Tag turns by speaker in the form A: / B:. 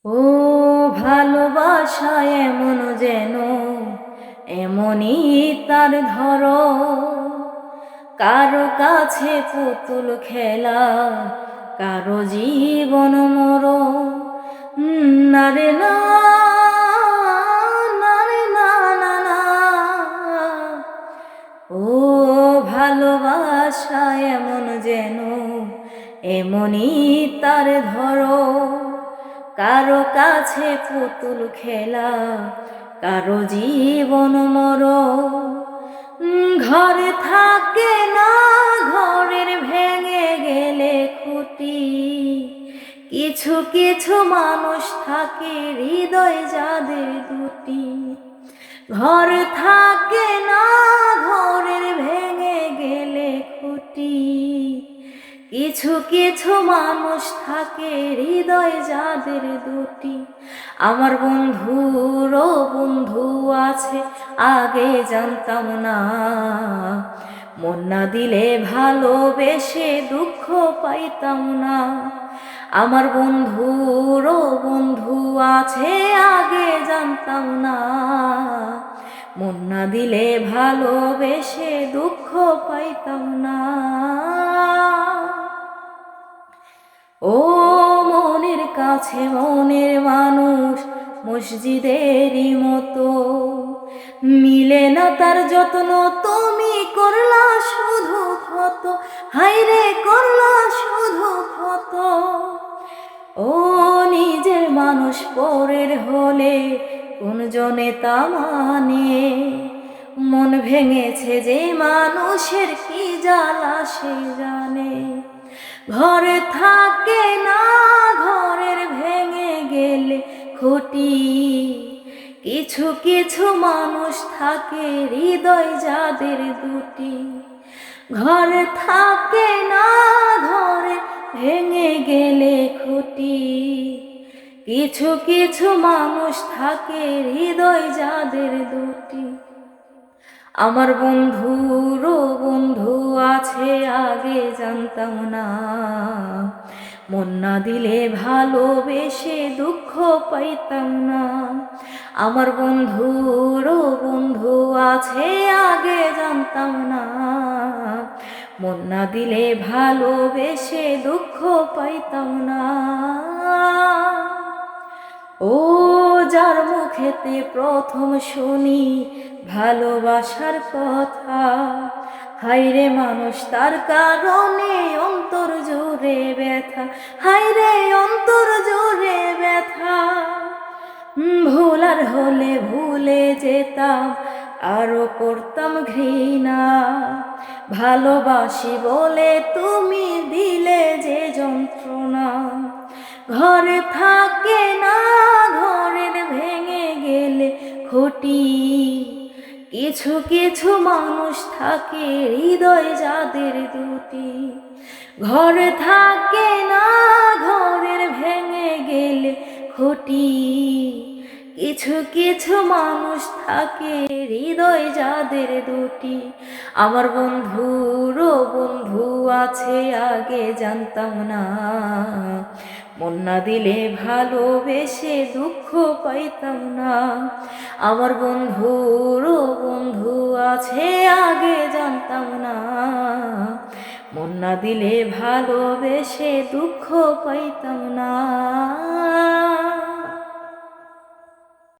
A: ও ভালোবাসা এমন যেন এমনই তার ধরো, কারো কাছে পুতুল খেলা, কারো জীবন মরণ। না রে না, না রে না, না না। ও ভালোবাসা এমন যেন এমনই তার ধরো, কারো কাছে পুতুল খেলা, কারো জীবন মরণ। ঘরে থাকে না, ঘরের ভেঙে গেলে খুঁটি, কিছু কিছু মানুষ থাকে হৃদয় যাদের দুটি। ঘর থাকে না, ঘরের ভেঙে গেলে খুঁটি, কিছু কিছু মানুষ থাকে হৃদয় যাদের দুটি। আমার বন্ধুরও বন্ধু আছে, আগে জানতাম না, মন না দিলে ভালোবেসে দুঃখ পাইতাম না। আমার বন্ধুরও বন্ধু আছে, আগে জানতাম না, মন না দিলে ভালোবেসে দুঃখ পাইতাম না। ও মনের কাছে মনের মানুষ মসজিদেরই মতো, মিলে না তার যত্ন, তুমি করলা শুধু ক্ষত, হায়রে করলা শুধু ক্ষত। ও নিজের মানুষ পরের হলে কোন জনে তা মানে, মন ভেঙেছে যে মানুষের কি জ্বালা সে জানে। ঘরে থাকে না, ঘরের ভেঙে গেলে খুঁটি, কিছু কিছু মানুষ থাকে হৃদয় যাদের দুটি। ঘরে থাকে না, ঘরে ভেঙে গেলে খুঁটি, কিছু কিছু মানুষ থাকে হৃদয় যাদের দুটি। আমার বন্ধুরও বন্ধু আছে, আগে জানতাম না, মন না দিলে ভালোবেসে দুঃখ পাইতাম না। আমার বন্ধুরও বন্ধু আছে, আগে জানতাম না, মন না দিলে ভালোবেসে দুঃখ পাইতাম না। ও যার মুখেতে প্রথম শুনি ভালোবাসার কথা, হায়রে মানুষ তার কারণে অন্তর জুড়ে ব্যথা, হায়রে অন্তর জুড়ে ব্যথা। ভুলার হলে ভুলে যেতাম, আরো করতাম ঘৃণা, ভালোবাসি বলে তুমি দিলে যে যন্ত্রণা। ঘরে থাকে না, ঘরের ভেঙে গেলে খুঁটি, কিছু কিছু মানুষ থাকে হৃদয় যাদের দুটি। ঘরে থাকে না, ঘরের ভেঙে গেলে খুঁটি, কিছু কিছু মানুষ থাকে হৃদয় যাদের দুটি। আমার বন্ধুরও বন্ধু আছে, আগে জানতাম না, মন না দিলে ভালোবেসে দুঃখ পাইতাম না। আমার বন্ধুরও বন্ধু আছে, আগে জানতাম না, মন না দিলে ভালোবেসে দুঃখ পাইতাম না।